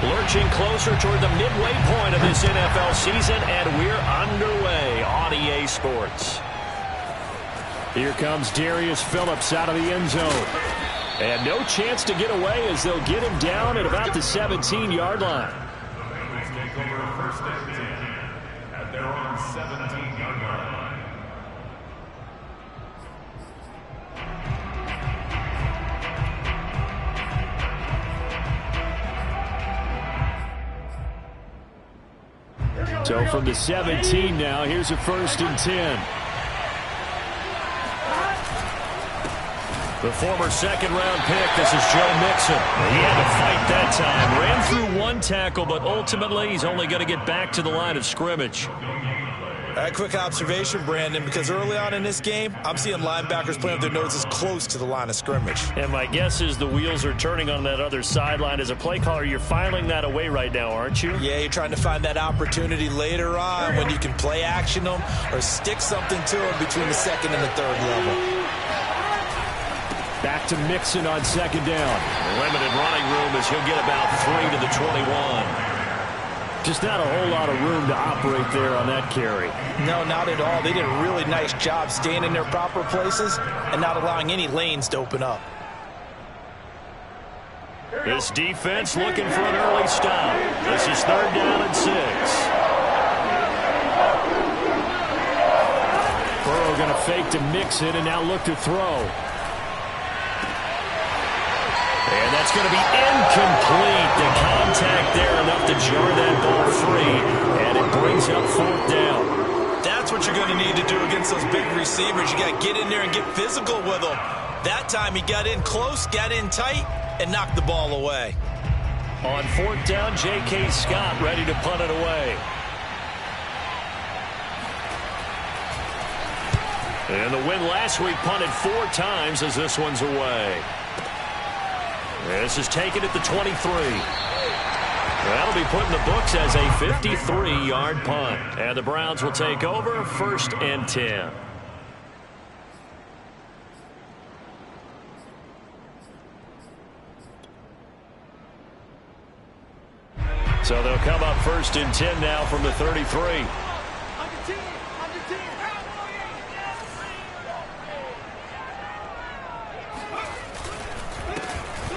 Lurching closer toward the midway point of this NFL season, and we're underway on EA Sports. Here comes Darius Phillips out of the end zone. And no chance to get away as they'll get him down at about the 17-yard line. Take over first and 10 at their own 17-yard line. So from the 17 now, here's a 1st and 10. The former second-round pick, this is Joe Mixon. He had to fight that time. Ran through one tackle, but ultimately he's only going to get back to the line of scrimmage. A quick observation, Brandon, because early on in this game, I'm seeing linebackers playing with their noses close to the line of scrimmage. And my guess is the wheels are turning on that other sideline. As a play caller, you're filing that away right now, aren't you? Yeah, you're trying to find that opportunity later on when you can play action them or stick something to them between the second and the third level. Back to Mixon on 2nd down. Limited running room as he'll get about 3 to the 21. Just not a whole lot of room to operate there on that carry. No, not at all. They did a really nice job staying in their proper places and not allowing any lanes to open up. This defense looking for an early stop. This is 3rd down and 6. Burrow going to fake to Mixon and now look to throw. And that's going to be incomplete. The contact there enough to jar that ball free. And it brings up 4th down. That's what you're going to need to do against those big receivers. You got to get in there and get physical with them. That time he got in close, got in tight, and knocked the ball away. On 4th down, J.K. Scott ready to punt it away. And the win last week punted 4 times as this one's away. This is taken at the 23. That'll be put in the books as a 53-yard punt. And the Browns will take over 1st and 10. So they'll come up 1st and 10 now from the 33.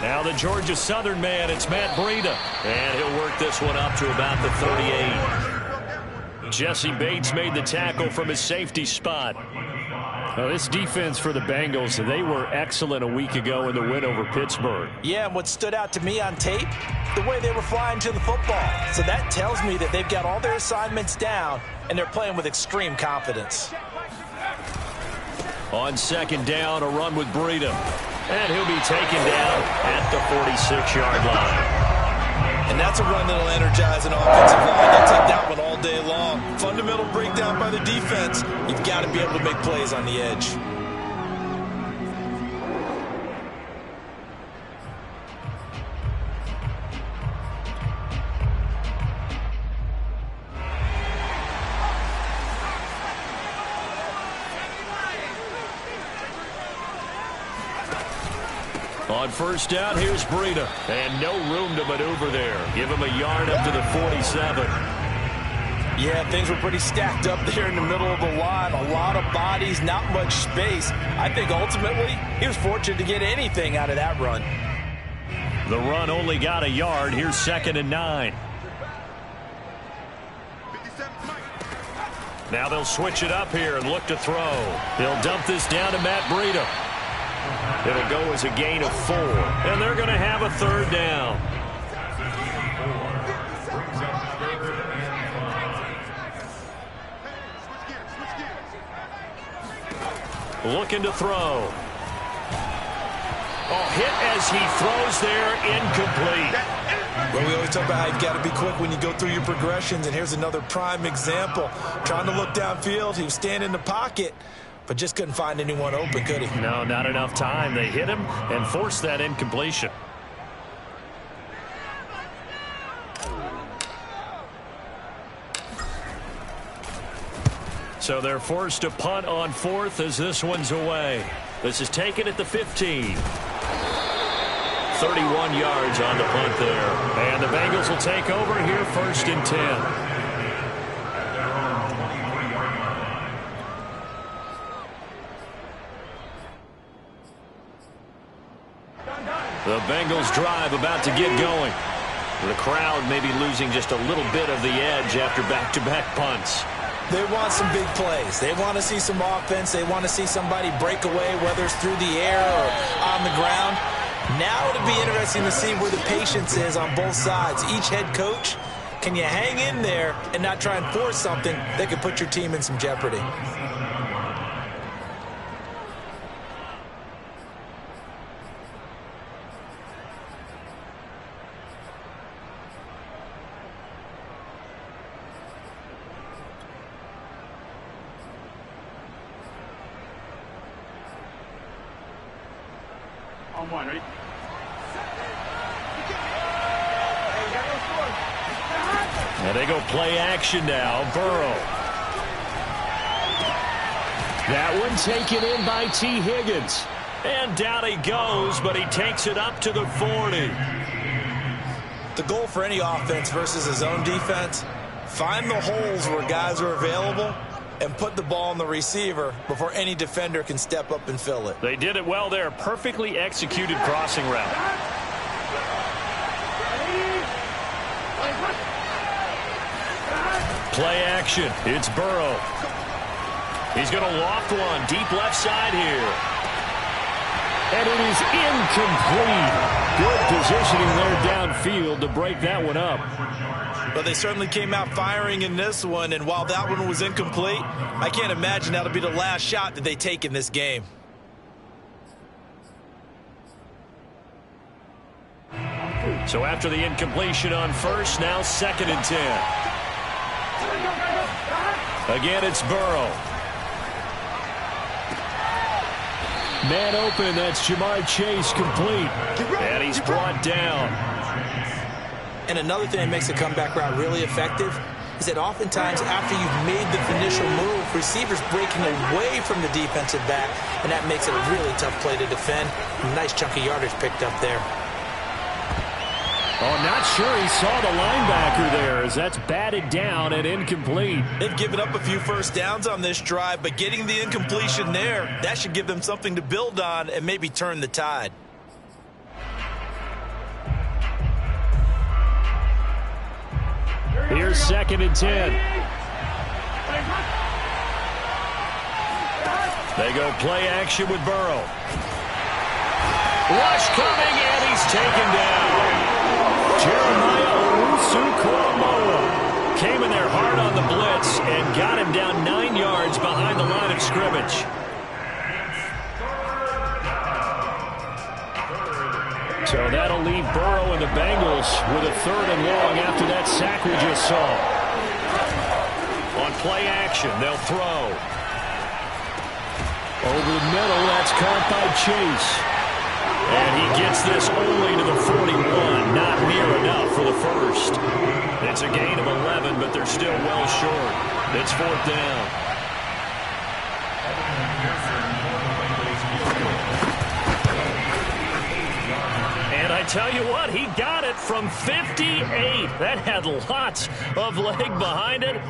Now the Georgia Southern man, it's Matt Breida. And he'll work this one up to about the 38. Jesse Bates made the tackle from his safety spot. Now this defense for the Bengals, they were excellent a week ago in the win over Pittsburgh. Yeah, and what stood out to me on tape, the way they were flying to the football. So that tells me that they've got all their assignments down, and they're playing with extreme confidence. On 2nd down, a run with Breida. And he'll be taken down at the 46-yard line. And that's a run that'll energize an offensive line. They'll take that one all day long. Fundamental breakdown by the defense. You've got to be able to make plays on the edge. On 1st down, here's Breida. And no room to maneuver there. Give him a yard up to the 47. Yeah, things were pretty stacked up there in the middle of the line. A lot of bodies, not much space. I think ultimately he was fortunate to get anything out of that run. The run only got a yard. Here's 2nd and 9. Now they'll switch it up here and look to throw. They'll dump this down to Matt Breida. It'll go as a gain of 4. And they're going to have a 3rd down. Looking to throw. Oh, hit as he throws there, incomplete. Well, we always talk about how you've got to be quick when you go through your progressions, and here's another prime example. Trying to look downfield, he was standing in the pocket, but just couldn't find anyone open, could he? No, not enough time. They hit him and forced that incompletion. So they're forced to punt on 4th as this one's away. This is taken at the 15. 31 yards on the punt there. And the Bengals will take over here, 1st and 10. The Bengals drive about to get going. The crowd maybe losing just a little bit of the edge after back-to-back punts. They want some big plays. They want to see some offense. They want to see somebody break away, whether it's through the air or on the ground. Now it'll be interesting to see where the patience is on both sides. Each head coach, can you hang in there and not try and force something that could put your team in some jeopardy? On one, ready? And they go play action now. Burrow. That one taken in by T. Higgins. And down he goes, but he takes it up to the 40. The goal for any offense versus his own defense, find the holes where guys are available and put the ball on the receiver before any defender can step up and fill it. They did it well there. Perfectly executed crossing route. Play action. It's Burrow. He's going to loft one deep left side here. And it is incomplete. Good positioning there downfield to break that one up. But they certainly came out firing in this one, and while that one was incomplete, I can't imagine that'll be the last shot that they take in this game. So after the incompletion on first, now 2nd and 10. Again, it's Burrow. Man open, that's Jamar Chase complete. And he's brought down. And another thing that makes a comeback route really effective is that oftentimes after you've made the initial move, receivers breaking away from the defensive back, and that makes it a really tough play to defend. Nice chunk of yardage picked up there. Oh, not sure he saw the linebacker there as that's batted down and incomplete. They've given up a few first downs on this drive, but getting the incompletion there, that should give them something to build on and maybe turn the tide. Here's 2nd and 10. They go play action with Burrow. Rush coming, and he's taken down. Jeremiah Owusu-Koramoah came in there hard on the blitz and got him down 9 yards behind the line of scrimmage. So that'll leave Burrow and the Bengals with a 3rd and long after that sack we just saw. On play action, they'll throw. Over the middle, that's caught by Chase. And he gets this only to the 41, not near enough for the first. It's a gain of 11, but they're still well short. It's 4th down. And I tell you what, he got it from 58. That had lots of leg behind it.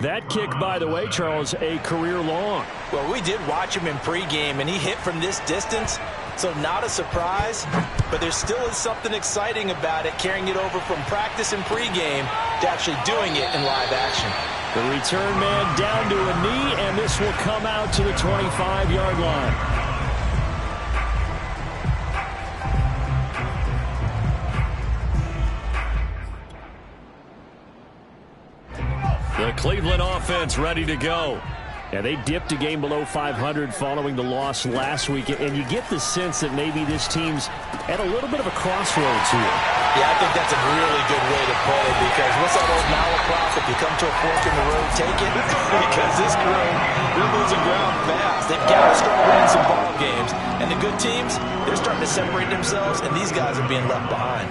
That kick, by the way, Charles, a career long. Well, we did watch him in pregame, and he hit from this distance, so not a surprise, but there still is something exciting about it, carrying it over from practice and pregame to actually doing it in live action. The return man down to a knee, and this will come out to the 25-yard line. The Cleveland offense ready to go. Yeah, they dipped a game below 500 following the loss last week, and you get the sense that maybe this team's at a little bit of a crossroads here. Yeah, I think that's a really good way to put it, because what's that old malaprop? If you come to a fork in the road, take it. Because this crew, they're losing ground fast. They've got to start winning some ball games. And the good teams, they're starting to separate themselves, and these guys are being left behind.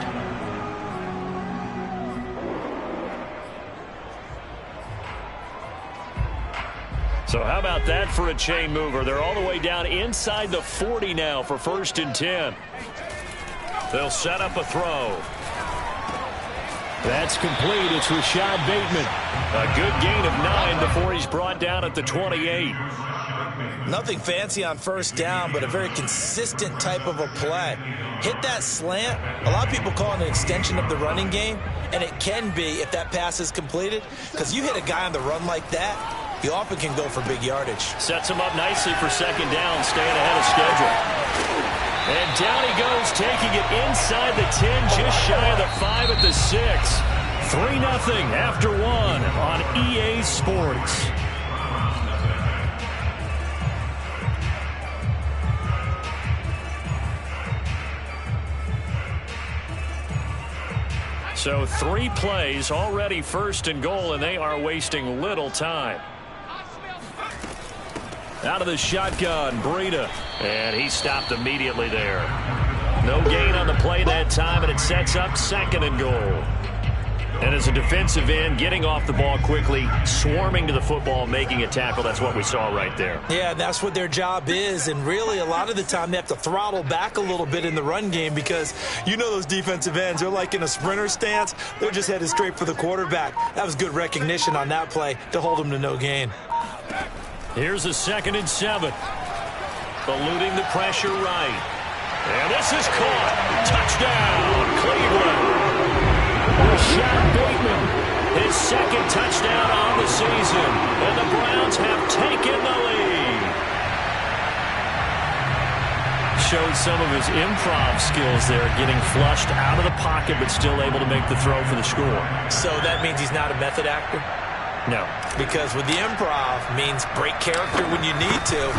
So how about that for a chain mover? They're all the way down inside the 40 now for 1st and 10. They'll set up a throw. That's complete. It's Rashad Bateman. A good gain of 9 before he's brought down at the 28. Nothing fancy on first down, but a very consistent type of a play. Hit that slant. A lot of people call it an extension of the running game, and it can be if that pass is completed, because you hit a guy on the run like that, you often can go for big yardage. Sets him up nicely for second down, staying ahead of schedule. And down he goes, taking it inside the 10, just shy of the 5 at the 6. 3-0 after 1 on EA Sports. So 3 plays, already first and goal, and they are wasting little time. Out of the shotgun, Breida. And he stopped immediately there. No gain on the play that time, and it sets up second and goal. And as a defensive end, getting off the ball quickly, swarming to the football, making a tackle, that's what we saw right there. Yeah, that's what their job is, and really a lot of the time they have to throttle back a little bit in the run game because you know those defensive ends, they're like in a sprinter stance. They're just headed straight for the quarterback. That was good recognition on that play to hold them to no gain. Here's a 2nd and 7. Eluding the pressure right. And this is caught. Touchdown, Cleveland. Rashad Bateman. His 2nd touchdown on the season. And the Browns have taken the lead. Showed some of his improv skills there, getting flushed out of the pocket, but still able to make the throw for the score. So that means he's not a method actor? No. Because with the improv means break character when you need to.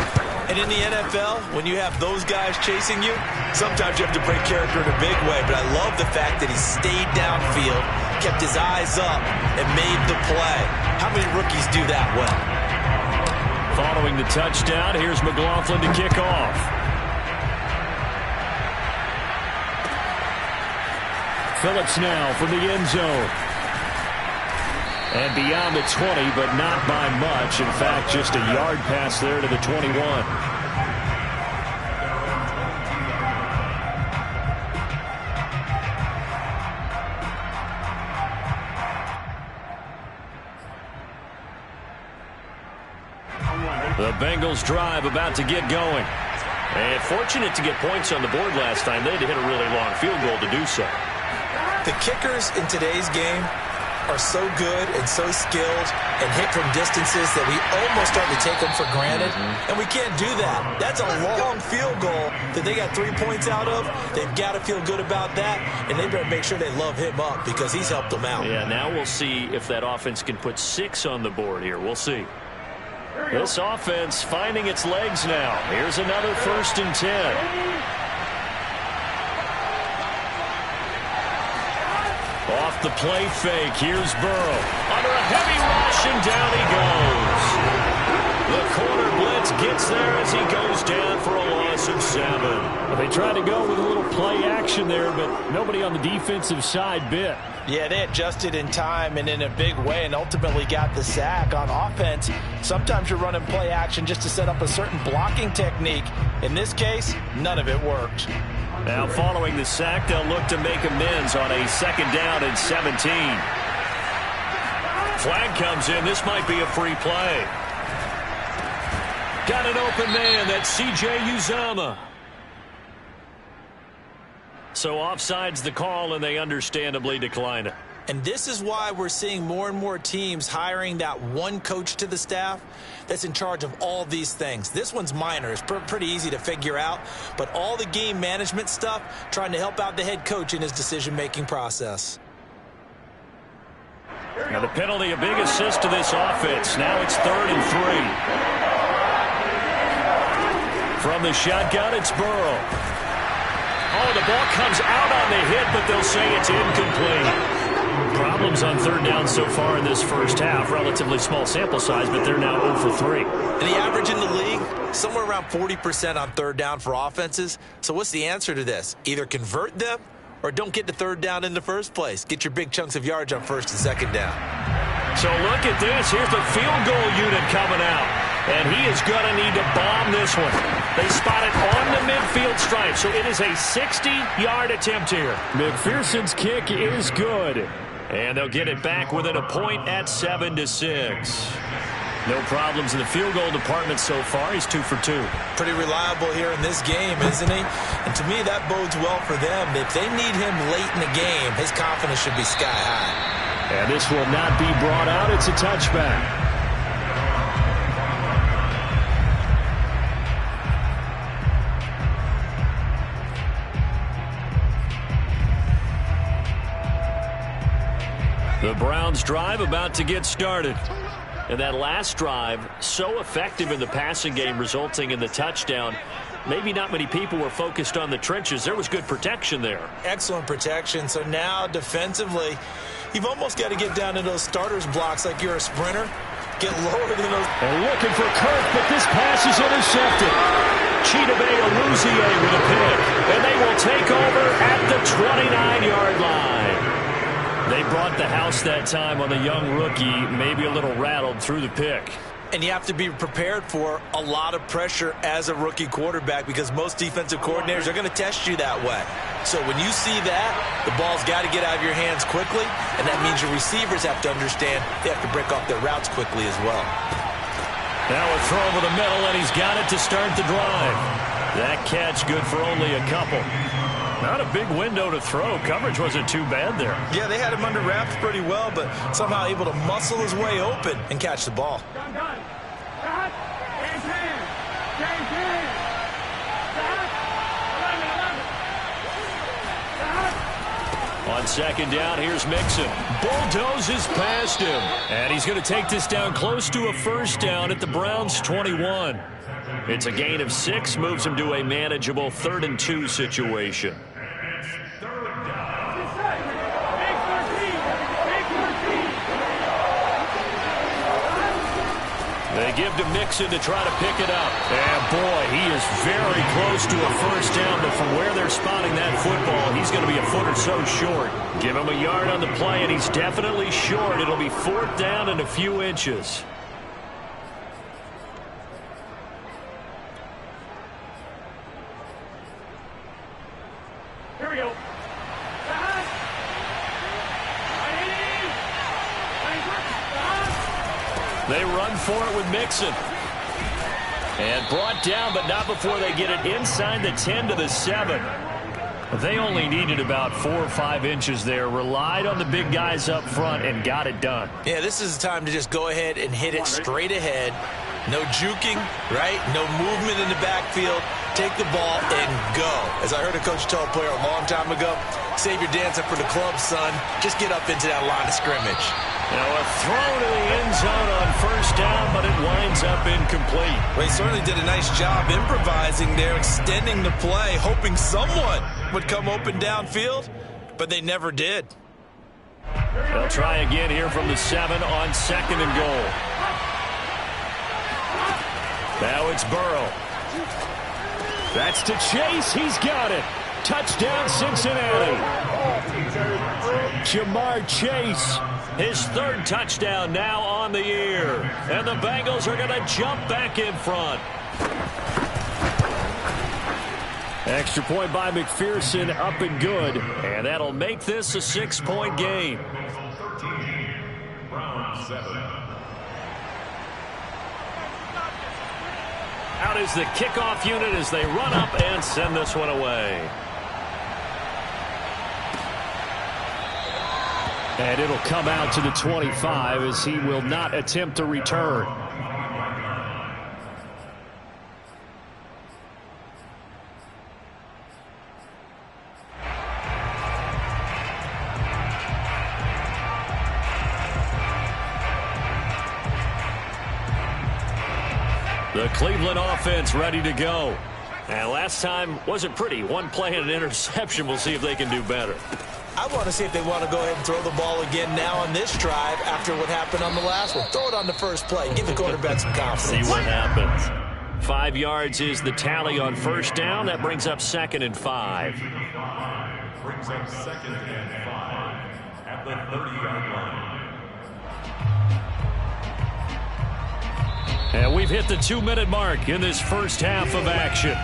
And in the NFL, when you have those guys chasing you, sometimes you have to break character in a big way. But I love the fact that he stayed downfield, kept his eyes up, and made the play. How many rookies do that well? Following the touchdown, here's McLaughlin to kick off. Phillips now from the end zone. And beyond the 20, but not by much. In fact, just a yard pass there to the 21. The Bengals drive about to get going. And fortunate to get points on the board last time. They had to hit a really long field goal to do so. The kickers in today's game are so good and so skilled and hit from distances that we almost start to take them for granted. And we can't do that. That's a long field goal that they got 3 points out of. They've got to feel good about that, and they better make sure they love him up because he's helped them out. Yeah, now we'll see if that offense can put 6 on the board here. We'll see. This offense finding its legs now. Here's another 1st and 10. Off the play fake, here's Burrow. Under a heavy rush, and down he goes. The corner blitz gets there as he goes down for a loss of 7. Well, they tried to go with a little play action there, but nobody on the defensive side bit. Yeah, they adjusted in time and in a big way and ultimately got the sack. On offense, sometimes you're running play action just to set up a certain blocking technique. In this case, none of it worked. Now following the sack, they'll look to make amends on a 2nd down and 17. Flag comes in. This might be a free play. Got an open man. That's C.J. Uzomah. So offside's the call, and they understandably decline it. And this is why we're seeing more and more teams hiring that one coach to the staff that's in charge of all these things. This one's minor. It's pretty easy to figure out. But all the game management stuff, trying to help out the head coach in his decision-making process. Now the penalty, a big assist to this offense. Now it's 3rd and 3. From the shotgun, it's Burrow. Oh, the ball comes out on the hit, but they'll say it's incomplete. Problems on 3rd down so far in this first half. Relatively small sample size, but they're now 0 for 3. And the average in the league, somewhere around 40% on 3rd down for offenses. So what's the answer to this? Either convert them or don't get to 3rd down in the first place. Get your big chunks of yards on 1st and 2nd down. So look at this. Here's the field goal unit coming out. And he is going to need to bomb this one. They spot it on the midfield stripe, so it is a 60-yard attempt here. McPherson's kick is good. And they'll get it back within a point at 7-6. No problems in the field goal department so far. He's 2 for 2. Pretty reliable here in this game, isn't he? And to me, that bodes well for them. If they need him late in the game, his confidence should be sky high. And this will not be brought out. It's a touchback. The Browns drive about to get started. And that last drive, so effective in the passing game, resulting in the touchdown. Maybe not many people were focused on the trenches. There was good protection there. Excellent protection. So now defensively, you've almost got to get down to those starters blocks like you're a sprinter. Get lower than those. And looking for Kirk, but this pass is intercepted. Chidobe Awuzie with a pick. And they will take over at the 29-yard line. They brought the house that time on the young rookie, maybe a little rattled through the pick. And you have to be prepared for a lot of pressure as a rookie quarterback because most defensive coordinators are going to test you that way. So when you see that, the ball's got to get out of your hands quickly, and that means your receivers have to understand they have to break off their routes quickly as well. Now a throw over the middle, and he's got it to start the drive. That catch good for only a couple. Not a big window to throw. Coverage wasn't too bad there. Yeah, they had him under wraps pretty well, but somehow able to muscle his way open and catch the ball. On second down, here's Mixon. Bulldozes past him. And he's going to take this down close to a first down at the Browns' 21. It's a gain of 6, moves him to a manageable 3rd and 2 situation. They give to Mixon to try to pick it up. And boy, he is very close to a first down, but from where they're spotting that football, he's going to be a foot or so short. Give him a yard on the play, and he's definitely short. It'll be 4th down and a few inches. Here we go. They run for it with Mixon. And brought down, but not before they get it inside the 10 to the 7. They only needed about 4 or 5 inches there. Relied on the big guys up front and got it done. Yeah, this is the time to just go ahead and hit it straight ahead. No juking, right? No movement in the backfield. Take the ball and go. As I heard a coach tell a player a long time ago, save your dance up for the club, son. Just get up into that line of scrimmage. Now a throw to the end zone on first down, but it winds up incomplete. Well, he certainly did a nice job improvising there, extending the play, hoping someone would come open downfield, but they never did. They'll try again here from the 7 on 2nd and goal. Now it's Burrow. That's to Chase. He's got it. Touchdown, Cincinnati. Jamar Chase. His 3rd touchdown now on the year. And the Bengals are going to jump back in front. Extra point by McPherson, up and good. And that'll make this a 6-point game. Browns 7. Out is the kickoff unit as they run up and send this one away. And it'll come out to the 25 as he will not attempt a return. The Cleveland offense ready to go. And last time wasn't pretty. One play and an interception. We'll see if they can do better. I want to see if they want to go ahead and throw the ball again now on this drive after what happened on the last one. Throw it on the first play. Give the quarterback some confidence. See what happens. 5 yards is the tally on first down. That brings up 2nd and 5. Brings up 2nd and 5 at the 30-yard line. And we've hit the 2-minute mark in this first half of action.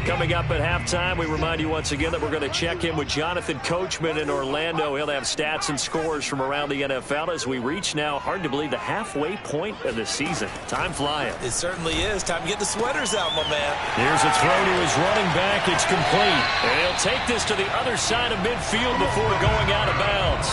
Coming up at halftime, we remind you once again that we're going to check in with Jonathan Coachman in Orlando. He'll have stats and scores from around the NFL as we reach now, hard to believe, the halfway point of the season. Time flying. It certainly is. Time to get the sweaters out, my man. Here's a throw to his running back. It's complete. And he'll take this to the other side of midfield before going out of bounds.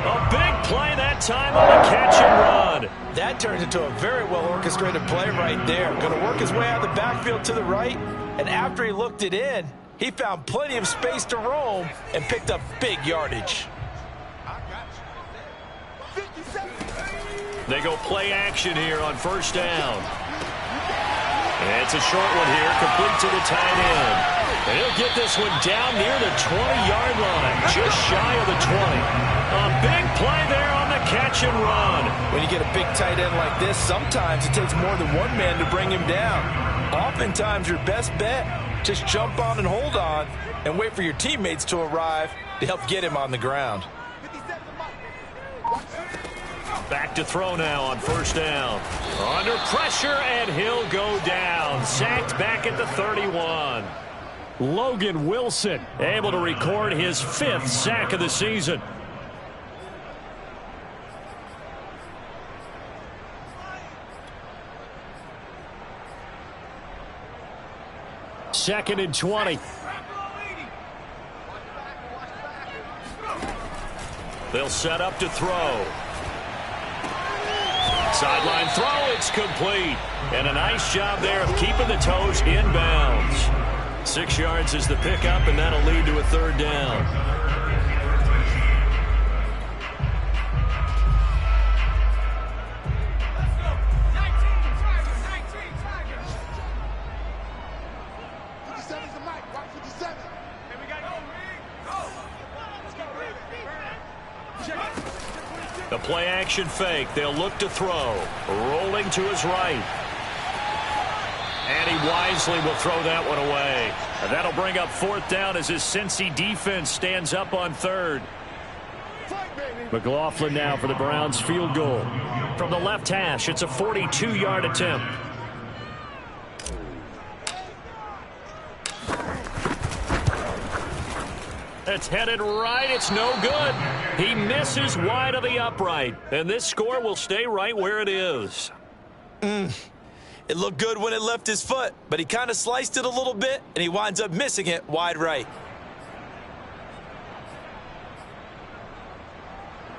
A big play that time on a catch and run. That turns into a very well-orchestrated play right there. Going to work his way out of the backfield to the right. And after he looked it in, he found plenty of space to roam and picked up big yardage. They go play action here on first down. And it's a short one here, complete to the tight end. And he'll get this one down near the 20-yard line, just shy of the 20. A big play there on the catch and run. When you get a big tight end like this, sometimes it takes more than one man to bring him down. Oftentimes, your best bet, just jump on and hold on and wait for your teammates to arrive to help get him on the ground. Back to throw now on first down. Under pressure, and he'll go down. Sacked back at the 31. Logan Wilson able to record his 5th sack of the season. Second and 20. They'll set up to throw. Sideline throw, it's complete. And a nice job there of keeping the toes inbounds. 6 yards is the pickup, and that'll lead to a third down. The play action fake. They'll look to throw. Rolling to his right. And he wisely will throw that one away. And that'll bring up fourth down as his Cincy defense stands up on third. McLaughlin now for the Browns field goal. From the left hash, it's a 42-yard attempt. It's headed right. It's no good. He misses wide of the upright. And this score will stay right where it is. It looked good when it left his foot, but he kind of sliced it a little bit, and he winds up missing it wide right.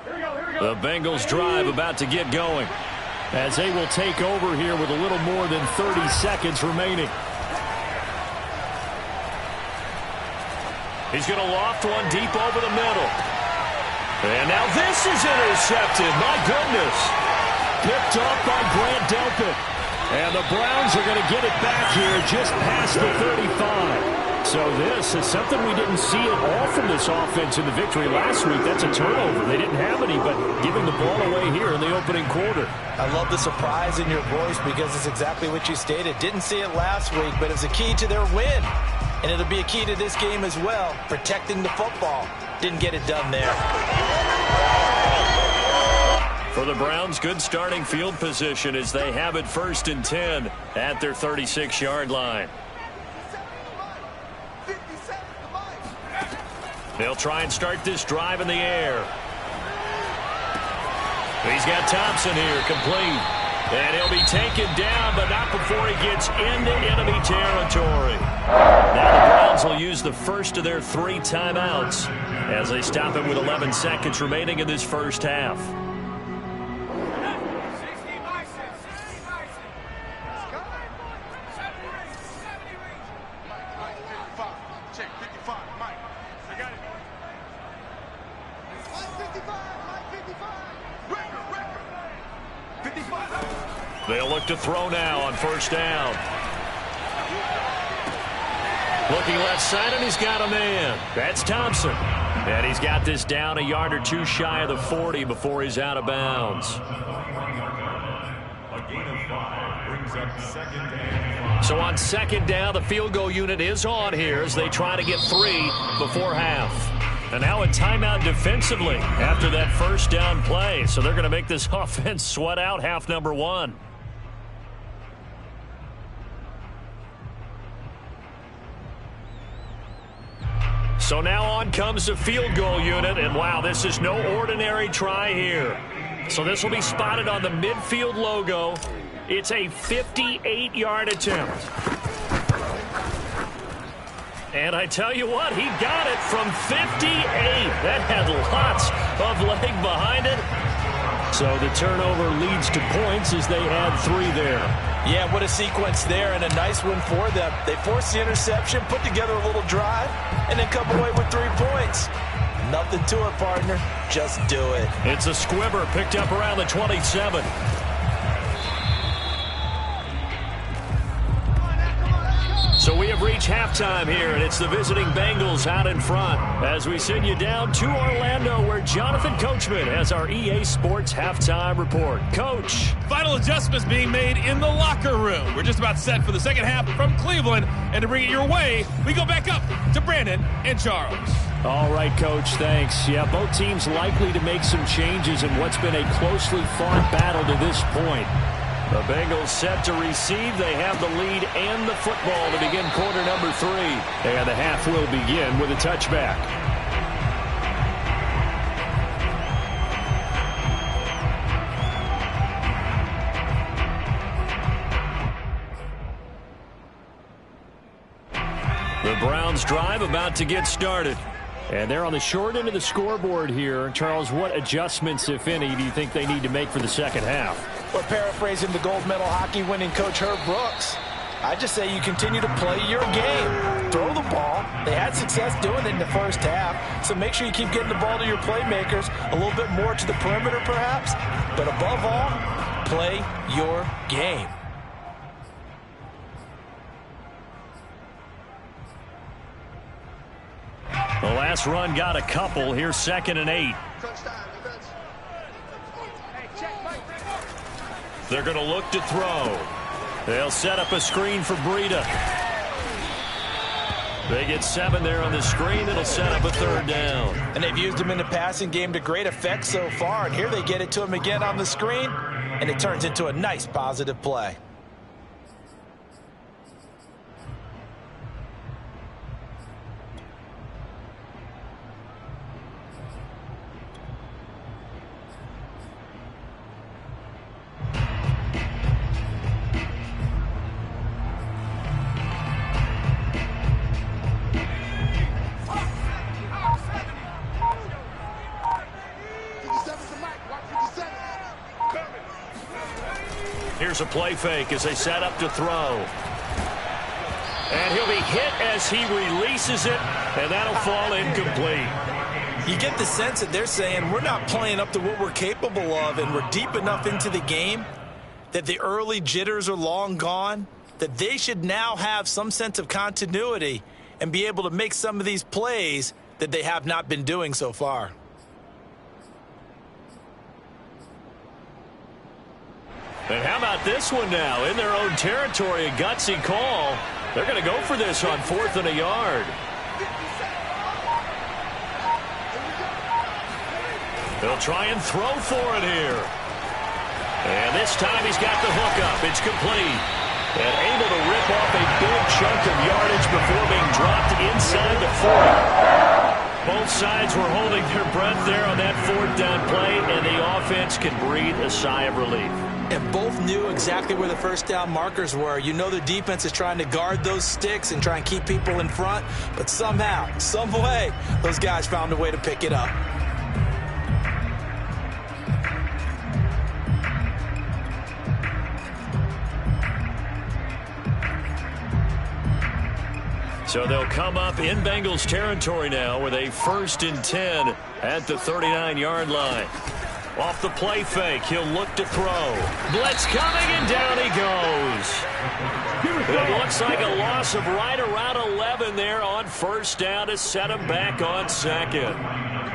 The Bengals drive about to get going as they will take over here with a little more than 30 seconds remaining. He's going to loft one deep over the middle. And now this is intercepted. My goodness. Picked off by Grant Delpit. And the Browns are going to get it back here just past the 35. So this is something we didn't see at all from this offense in the victory last week. That's a turnover. They didn't have any, but giving the ball away here in the opening quarter. I love the surprise in your voice because it's exactly what you stated. Didn't see it last week, but it's a key to their win. And it'll be a key to this game as well, protecting the football. Didn't get it done there. For the Browns, good starting field position as they have it 1st and 10 at their 36-yard line. They'll try and start this drive in the air. He's got Thompson here, complete. And he'll be taken down, but not before he gets into enemy territory. Now the Browns will use the first of their 3 timeouts as they stop him with 11 seconds remaining in this first half. They'll look to throw now on first down. Looking left side, and he's got a man. That's Thompson. And he's got this down a yard or two shy of the 40 before he's out of bounds. A gain of 5 brings up 2nd and 5. So on 2nd down, the field goal unit is on here as they try to get 3 before half. And now a timeout defensively after that first down play. So they're going to make this offense sweat out half number 1. So now on comes the field goal unit. And wow, this is no ordinary try here. So this will be spotted on the midfield logo. It's a 58-yard attempt. And I tell you what, he got it from 58. That had lots of leg behind it. So the turnover leads to points as they had 3 there. Yeah, what a sequence there, and a nice one for them. They forced the interception, put together a little drive, and then come away with 3 points. Nothing to it, partner. Just do it. It's a squibber picked up around the 27. So we have reached halftime here, and it's the visiting Bengals out in front as we send you down to Orlando, where Jonathan Coachman has our EA Sports halftime report. Coach. Final adjustments being made in the locker room. We're just about set for the second half from Cleveland, and to bring it your way, we go back up to Brandon and Charles. All right, Coach, thanks. Yeah, both teams likely to make some changes in what's been a closely fought battle to this point. The Bengals set to receive. They have the lead and the football to begin quarter number 3. And the half will begin with a touchback. The Browns drive about to get started. And they're on the short end of the scoreboard here. Charles, what adjustments, if any, do you think they need to make for the second half? Well, paraphrasing the gold medal hockey winning coach Herb Brooks, I just say you continue to play your game. Throw the ball. They had success doing it in the first half, so make sure you keep getting the ball to your playmakers, a little bit more to the perimeter perhaps, but above all, play your game. The last run got a couple. Here's 2nd and 8. They're going to look to throw. They'll set up a screen for Breida. They get 7 there on the screen. It'll set up a 3rd down. And they've used him in the passing game to great effect so far. And here they get it to him again on the screen, and it turns into a nice positive play. Here's a play fake as they set up to throw. And he'll be hit as he releases it, and that'll fall incomplete. You get the sense that they're saying we're not playing up to what we're capable of, and we're deep enough into the game that the early jitters are long gone, that they should now have some sense of continuity and be able to make some of these plays that they have not been doing so far. And how about this one now? In their own territory, a gutsy call. They're going to go for this on 4th and a yard. They'll try and throw for it here. And this time he's got the hook up. It's complete. And able to rip off a big chunk of yardage before being dropped inside the 40. Both sides were holding their breath there on that 4th down play, and the offense can breathe a sigh of relief. And both knew exactly where the first down markers were. You know the defense is trying to guard those sticks and try and keep people in front, but somehow, some way, those guys found a way to pick it up. So they'll come up in Bengals territory now with a 1st and 10 at the 39-yard line. Off the play fake, he'll look to throw. Blitz coming, and down he goes. It looks like a loss of right around 11 there on first down to set him back on second.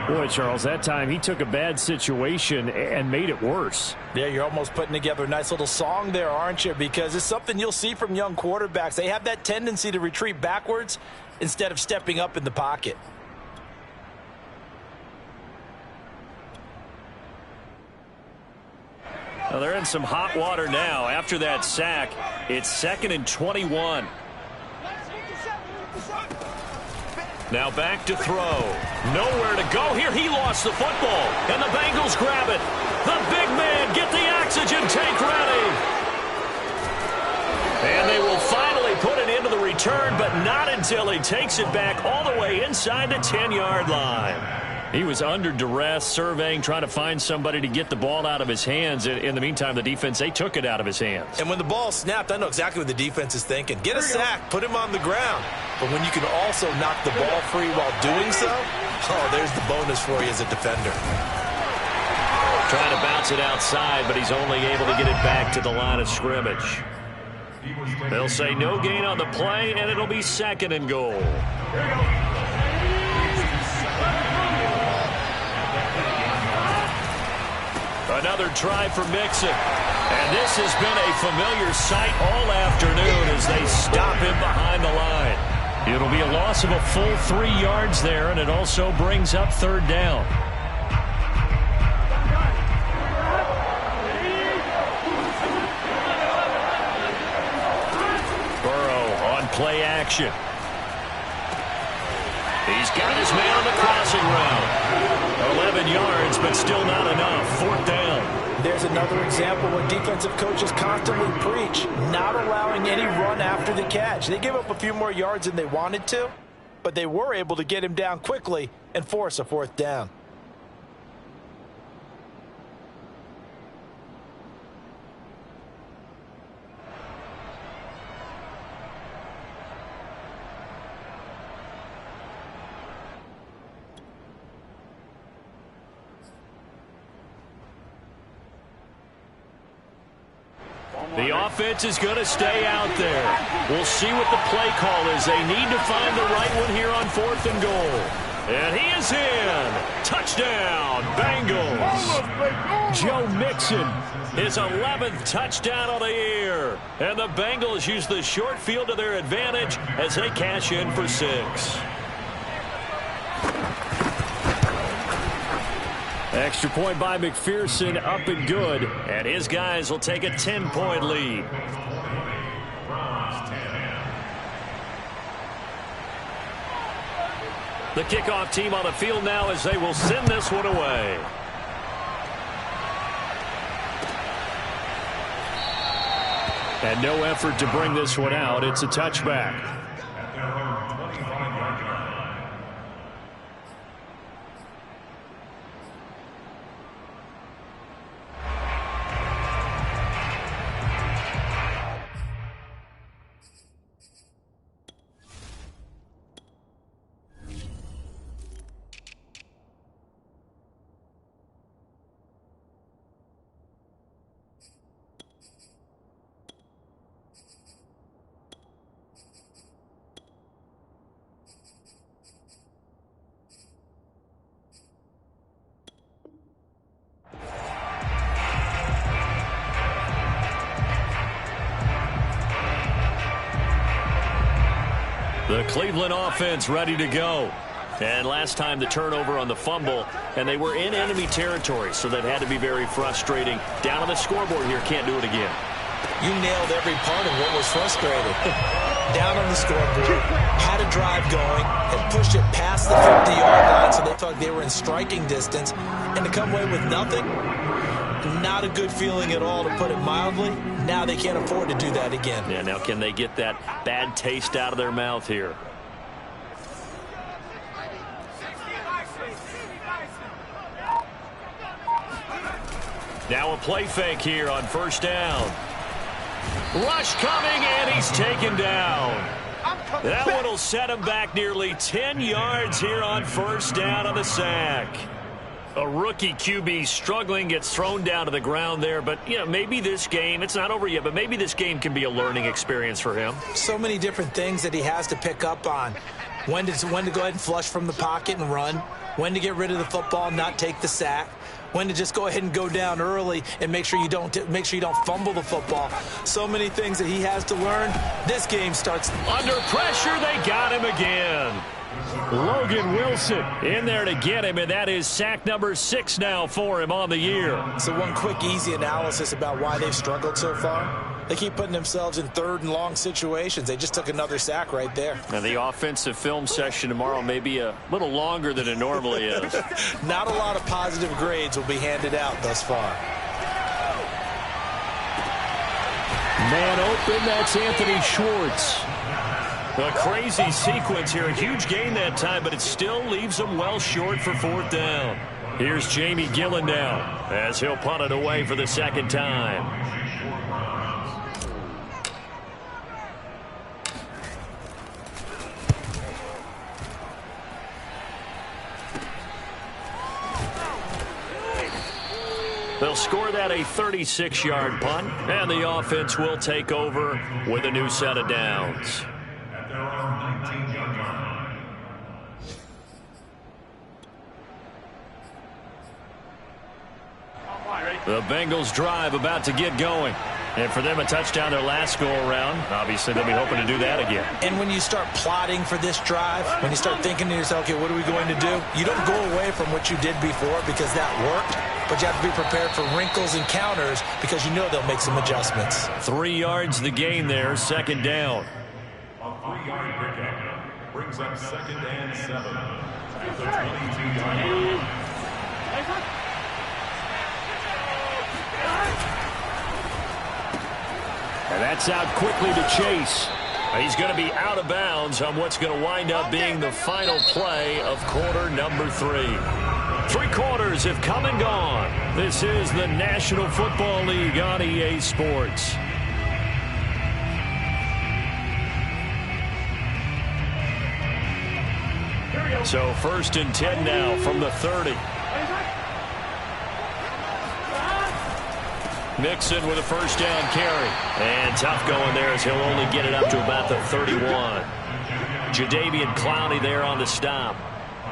Boy, Charles, that time he took a bad situation and made it worse. Yeah, you're almost putting together a nice little song there, aren't you? Because it's something you'll see from young quarterbacks. They have that tendency to retreat backwards instead of stepping up in the pocket. Well, they're in some hot water now. After that sack, it's 2nd and 21. Now back to throw. Nowhere to go here. He lost the football, and the Bengals grab it. The big man, get the oxygen tank ready. And they will finally put it into the return, but not until he takes it back all the way inside the 10-yard line. He was under duress, surveying, trying to find somebody to get the ball out of his hands. In the meantime, the defense, they took it out of his hands. And when the ball snapped, I know exactly what the defense is thinking. Get a sack, put him on the ground. But when you can also knock the ball free while doing so, oh, there's the bonus for you as a defender. Trying to bounce it outside, but he's only able to get it back to the line of scrimmage. They'll say no gain on the play, and it'll be 2nd and goal. Another try for Mixon. And this has been a familiar sight all afternoon as they stop him behind the line. It'll be a loss of a full 3 yards there, and it also brings up 3rd down. Burrow on play action. He's got his man on the crossing route. 11 yards, but still not enough. 4th down. There's another example what defensive coaches constantly preach, not allowing any run after the catch. They give up a few more yards than they wanted to, but they were able to get him down quickly and force a 4th down. The offense is going to stay out there. We'll see what the play call is. They need to find the right one here on 4th and goal. And he is in. Touchdown, Bengals. Joe Mixon. His 11th touchdown of the year. And the Bengals use the short field to their advantage as they cash in for 6. Extra point by McPherson, up and good. And his guys will take a 10-point lead. The kickoff team on the field now as they will send this one away. And no effort to bring this one out. It's a touchback. The Cleveland offense ready to go. And last time the turnover on the fumble, and they were in enemy territory, so that had to be very frustrating. Down on the scoreboard here, can't do it again. You nailed every part of what was frustrating. Down on the scoreboard, had a drive going, had pushed it past the 50-yard line, so they thought they were in striking distance, and to come away with nothing, not a good feeling at all, to put it mildly. Now they can't afford to do that again. Yeah, now can they get that bad taste out of their mouth here? Now a play fake here on 1st down. Rush coming, and he's taken down. That one will set him back nearly 10 yards here on 1st down on the sack. A rookie QB struggling, gets thrown down to the ground there. But, you know, maybe this game, it's not over yet, but maybe this game can be a learning experience for him. So many different things that he has to pick up on. When to go ahead and flush from the pocket and run. When to get rid of the football and not take the sack. When to just go ahead and go down early and make sure you don't fumble the football. So many things that he has to learn. This game starts under pressure. They got him again. Logan Wilson in there to get him, and that is sack number 6 now for him on the year. So one quick, easy analysis about why they've struggled so far. They keep putting themselves in 3rd and long situations. They just took another sack right there. Now the offensive film session tomorrow may be a little longer than it normally is. Not a lot of positive grades will be handed out thus far. Man open, that's Anthony Schwartz. A crazy sequence here. A huge gain that time, but it still leaves them well short for 4th down. Here's Jamie Gillen now as he'll punt it away for the 2nd time. They'll score that a 36-yard punt, and the offense will take over with a new set of downs. At their own 19-yard line. The Bengals drive about to get going. And for them, a touchdown their last go-around. Obviously, they'll be hoping to do that again. And when you start plotting for this drive, when you start thinking to yourself, okay, what are we going to do? You don't go away from what you did before because that worked, but you have to be prepared for wrinkles and counters because you know they'll make some adjustments. 3 yards the gain there, 2nd down. A 3-yard pickup brings up 2nd and 7 at the 22-yard line. And that's out quickly to Chase. He's going to be out of bounds on what's going to wind up being the final play of quarter number 3. 3 quarters have come and gone. This is the National Football League on EA Sports. So 1st and 10 now from the 30. Mixon with a 1st down carry. And tough going there as he'll only get it up to about the 31. Jadeveon Clowney there on the stop.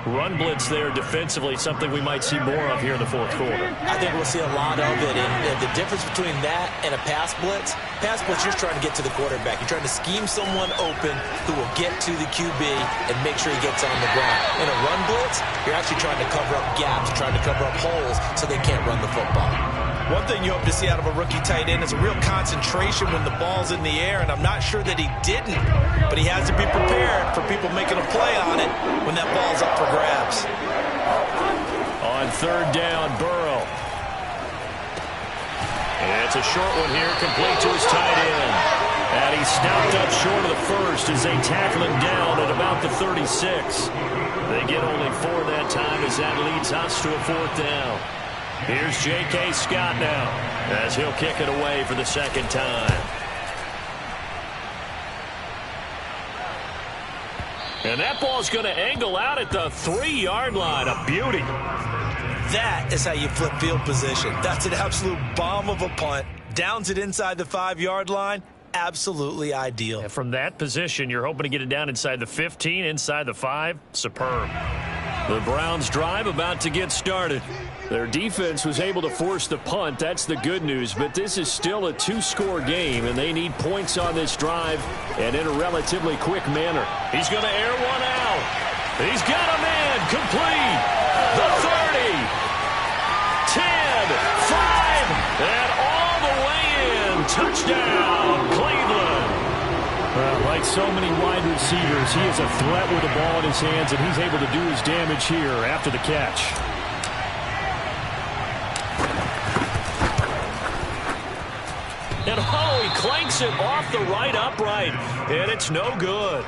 Run blitz there defensively, something we might see more of here in the 4th quarter. I think we'll see a lot of it. And the difference between that and a pass blitz, you're trying to get to the quarterback. You're trying to scheme someone open who will get to the QB and make sure he gets on the ground. In a run blitz, you're actually trying to cover up gaps, trying to cover up holes so they can't run the football. One thing you hope to see out of a rookie tight end is a real concentration when the ball's in the air, and I'm not sure that he didn't, but he has to be prepared for people making a play on it when that ball's up for grabs. On 3rd down, Burrow. And it's a short one here, complete to his tight end. And he stopped up short of the 1st as they tackle him down at about the 36. They get only 4 that time as that leads us to a 4th down. Here's J.K. Scott now as he'll kick it away for the 2nd time. And that ball's going to angle out at the 3-yard line. A beauty. That is how you flip field position. That's an absolute bomb of a punt. Downs it inside the 5-yard line. Absolutely ideal. And from that position, you're hoping to get it down inside the 15, inside the 5. Superb. The Browns drive about to get started. Their defense was able to force the punt. That's the good news. But this is still a 2-score game, and they need points on this drive and in a relatively quick manner. He's going to air one out. He's got a man complete. The 30, 10, 5, and all the way in. Touchdown, Cleveland. Like so many wide receivers, he is a threat with the ball in his hands, and he's able to do his damage here after the catch. And oh, he clanks it off the right upright, and it's no good.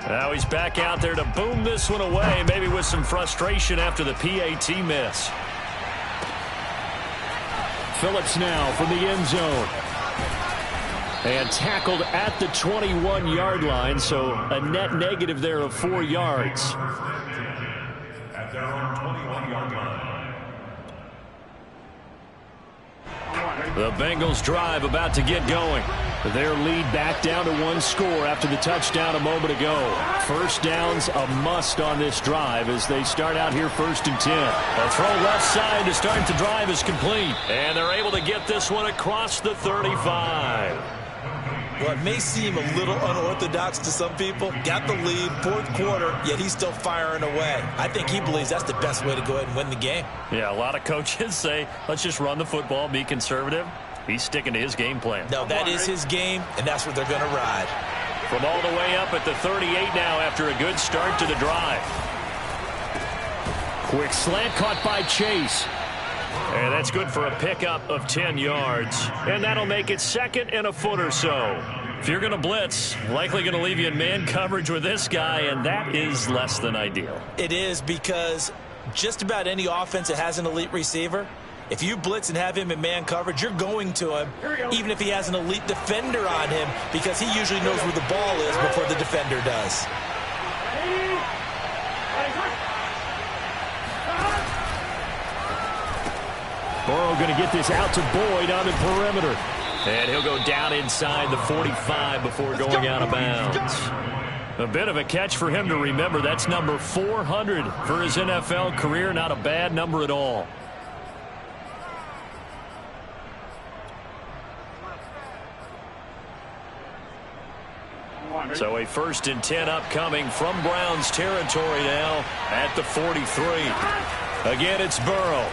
Now he's back out there to boom this one away, maybe with some frustration after the PAT miss. Phillips now from the end zone. And tackled at the 21-yard line, so a net negative there of 4 yards. At their own 21-yard line. The Bengals drive about to get going. Their lead back down to 1 score after the touchdown a moment ago. First down's a must on this drive as they start out here 1st and 10. A throw left side to start the drive is complete. And they're able to get this one across the 35. Well, it may seem a little unorthodox to some people. Got the lead, 4th quarter, yet he's still firing away. I think he believes that's the best way to go ahead and win the game. Yeah, a lot of coaches say, let's just run the football, be conservative. He's sticking to his game plan. No, that is his game, and that's what they're going to ride. From all the way up at the 38 now after a good start to the drive. Quick slant caught by Chase. And that's good for a pickup of 10 yards. And that'll make it 2nd and a foot or so. If you're going to blitz, likely going to leave you in man coverage with this guy, and that is less than ideal. It is, because just about any offense that has an elite receiver, if you blitz and have him in man coverage, you're going to him, even if he has an elite defender on him, because he usually knows where the ball is before the defender does. Burrow going to get this out to Boyd on the perimeter. And he'll go down inside the 45 before going out of bounds. A bit of a catch for him to remember. That's number 400 for his NFL career. Not a bad number at all. So a 1st and 10 upcoming from Browns territory now at the 43. Again, it's Burrow.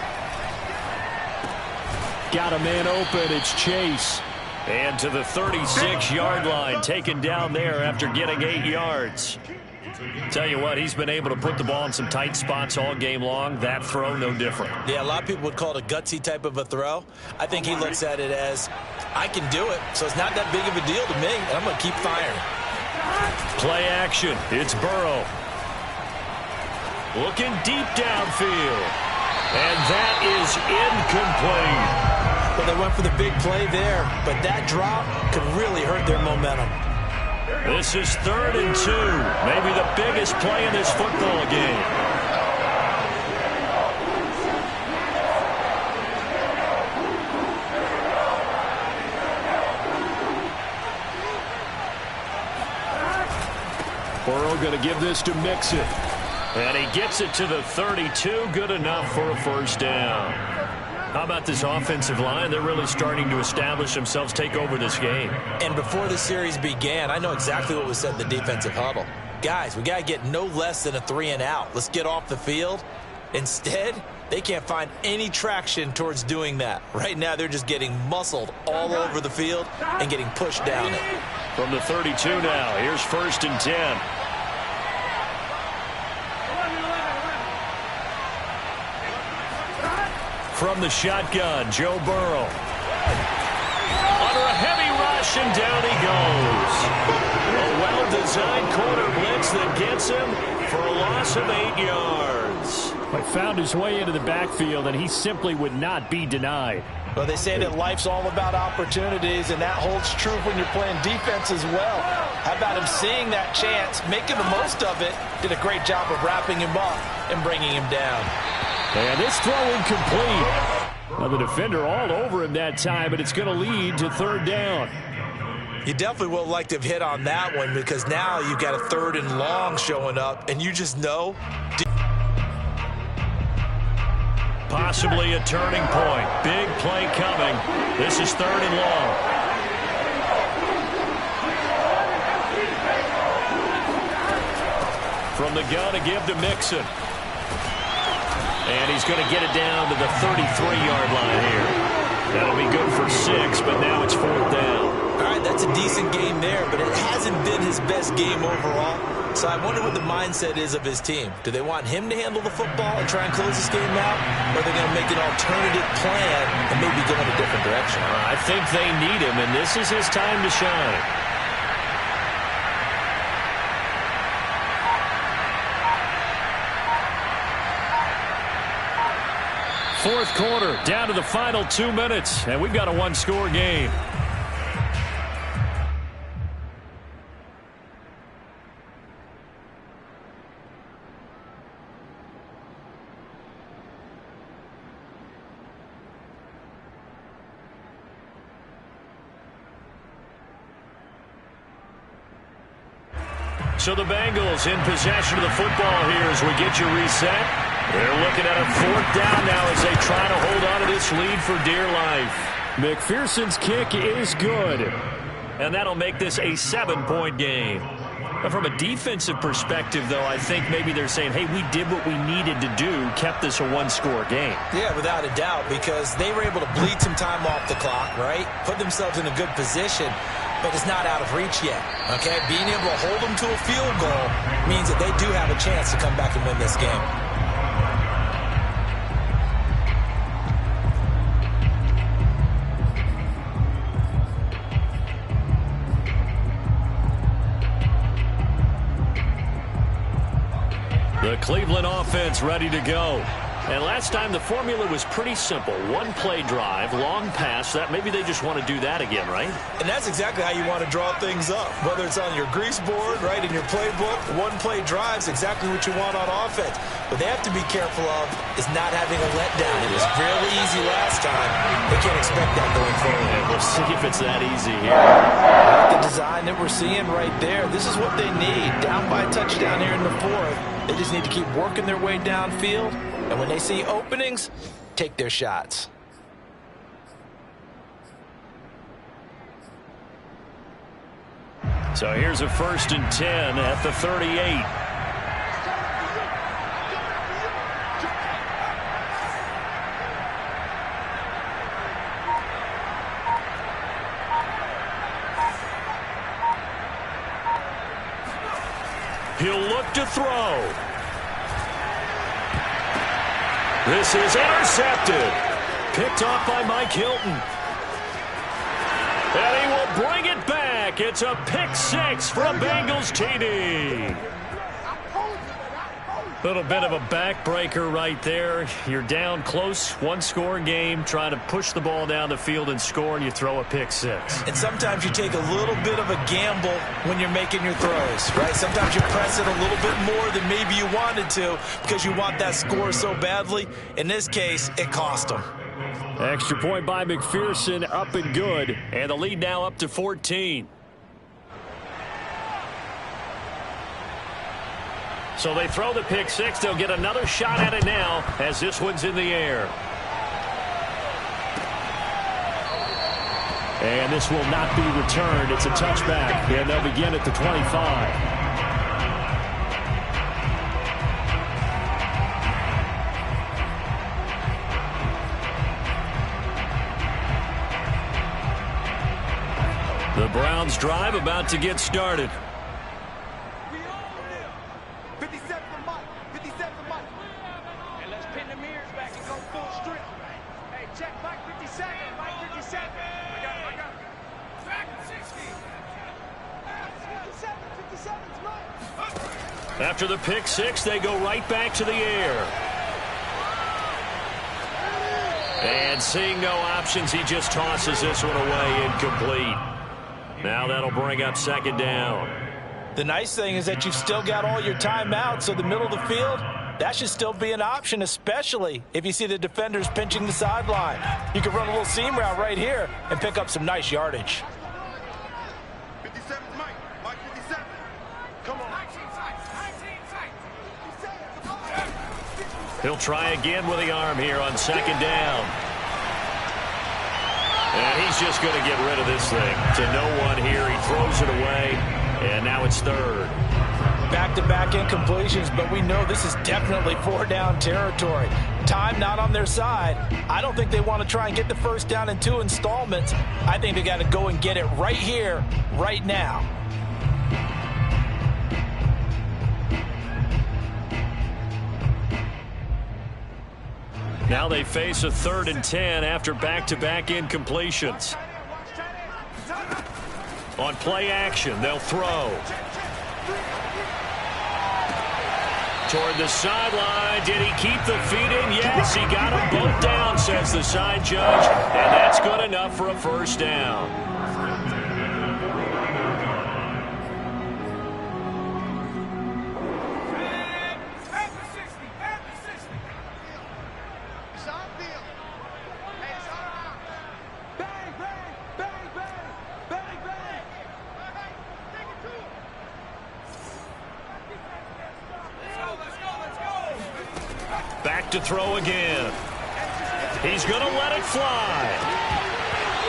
Got a man open. It's Chase. And to the 36-yard line, taken down there after getting 8 yards. Tell you what, he's been able to put the ball in some tight spots all game long. That throw, no different. Yeah, a lot of people would call it a gutsy type of a throw. I think he looks at it as, I can do it, so it's not that big of a deal to me, and I'm going to keep firing. Play action. It's Burrow. Looking deep downfield. And that is incomplete. Well, they went for the big play there, but that drop could really hurt their momentum. This is 3rd and 2. Maybe the biggest play in this football game. Burrow going to give this to Mixon. And he gets it to the 32. Good enough for a 1st down. How about this offensive line? They're really starting to establish themselves, take over this game. And before the series began, I know exactly what was said in the defensive huddle. Guys, we got to get no less than a 3 and out. Let's get off the field. Instead, they can't find any traction towards doing that. Right now, they're just getting muscled all over the field and getting pushed down it. From the 32 now, here's 1st and 10. From the shotgun, Joe Burrow. Under a heavy rush, and down he goes. A well-designed corner blitz that gets him for a loss of 8 yards. But found his way into the backfield, and he simply would not be denied. Well, they say that life's all about opportunities, and that holds true when you're playing defense as well. How about him seeing that chance, making the most of it, did a great job of wrapping him up and bringing him down. And this throw incomplete. Now the defender all over him that time, but it's going to lead to 3rd down. You definitely would like to have hit on that one, because now you've got a 3rd and long showing up, and you just know. Possibly a turning point. Big play coming. This is 3rd and long. From the gun to give to Mixon. And he's going to get it down to the 33-yard line here. That'll be good for 6, but now it's 4th down. All right, that's a decent game there, but it hasn't been his best game overall. So I wonder what the mindset is of his team. Do they want him to handle the football and try and close this game out? Or are they going to make an alternative plan and maybe go in a different direction? I think they need him, and this is his time to shine. Fourth quarter, down to the final 2 minutes, and we've got a 1-score game. So the Bengals in possession of the football here as we get you reset. They're looking at a 4th down now as they try to hold on to this lead for dear life. McPherson's kick is good. And that'll make this a 7-point game. But from a defensive perspective, though, I think maybe they're saying, hey, we did what we needed to do, kept this a one-score game. Yeah, without a doubt, because they were able to bleed some time off the clock, right? Put themselves in a good position, but it's not out of reach yet, okay? Being able to hold them to a field goal means that they do have a chance to come back and win this game. The Cleveland offense ready to go. And last time the formula was pretty simple. One play drive, long pass. That maybe they just want to do that again, right? And that's exactly how you want to draw things up. Whether it's on your grease board, right, in your playbook, one play drive is exactly what you want on offense. What they have to be careful of is not having a letdown. It was really easy last time. They can't expect that going forward. And we'll see if it's that easy here. I like the design that we're seeing right there. This is what they need. Down by a touchdown here in the 4th. They just need to keep working their way downfield. And when they see openings, take their shots. So here's a 1st and 10 at the 38. He'll look to throw. This is intercepted. Picked off by Mike Hilton. And he will bring it back. It's a pick 6 for a Bengals TD. Little bit of a backbreaker right there. You're down close, one-score game, trying to push the ball down the field and score, and you throw a pick 6. And sometimes you take a little bit of a gamble when you're making your throws, right? Sometimes you press it a little bit more than maybe you wanted to because you want that score so badly. In this case, it cost them. Extra point by McPherson, up and good. And the lead now up to 14. So they throw the pick 6. They'll get another shot at it now as this one's in the air. And this will not be returned. It's a touchback. And they'll begin at the 25. The Browns drive about to get started. After the pick 6, they go right back to the air. And seeing no options, he just tosses this one away incomplete. Now that'll bring up 2nd down. The nice thing is that you've still got all your timeouts, so the middle of the field, that should still be an option, especially if you see the defenders pinching the sideline. You can run a little seam route right here and pick up some nice yardage. 57, Mike 57. Come on. He'll try again with the arm here on 2nd down. And he's just going to get rid of this thing to no one here. He throws it away, and now it's 3rd. Back-to-back incompletions, but we know this is definitely 4-down territory. Time not on their side. I don't think they want to try and get the 1st down in 2 installments. I think they got to go and get it right here, right now. Now they face a 3rd and 10 after back-to-back incompletions. On play action, they'll throw. Toward the sideline. Did he keep the feet in? Yes, he got them both down, says the side judge. And that's good enough for a 1st down. back to throw again. He's going to let it fly.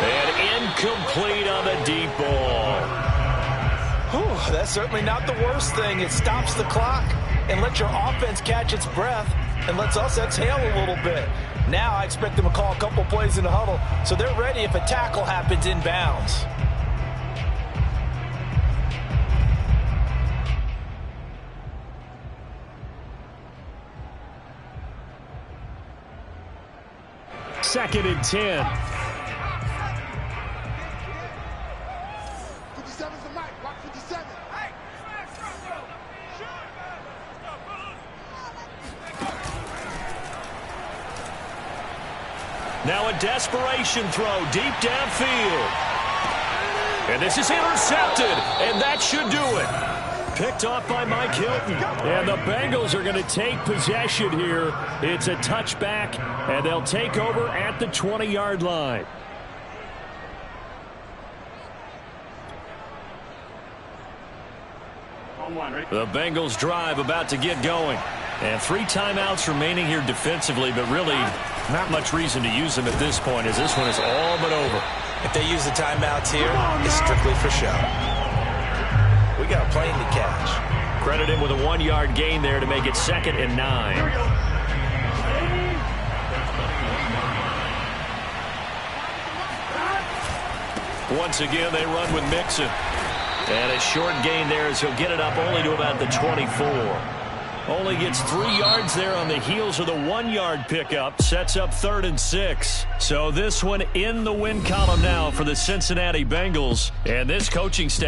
And incomplete on the deep ball. Whew, that's certainly not the worst thing. It stops the clock and lets your offense catch its breath and lets us exhale a little bit. Now I expect them to call a couple plays in the huddle so they're ready if a tackle happens inbounds. Second and 10. 57's the mic. Watch 57. Now a desperation throw deep downfield. And this is intercepted, and that should do it. Picked off by Mike Hilton. And the Bengals are going to take possession here. It's a touchback, and they'll take over at the 20-yard line. The Bengals drive about to get going. And 3 timeouts remaining here defensively, but really not much reason to use them at this point as this one is all but over. If they use the timeouts here, it's strictly for show. We got a plane to catch. Credit him with a 1-yard gain there to make it 2nd and 9. Once again, they run with Mixon. And a short gain there as he'll get it up only to about the 24. Only gets 3 yards there on the heels of the 1-yard pickup. Sets up 3rd and 6. So this one in the win column now for the Cincinnati Bengals. And this coaching staff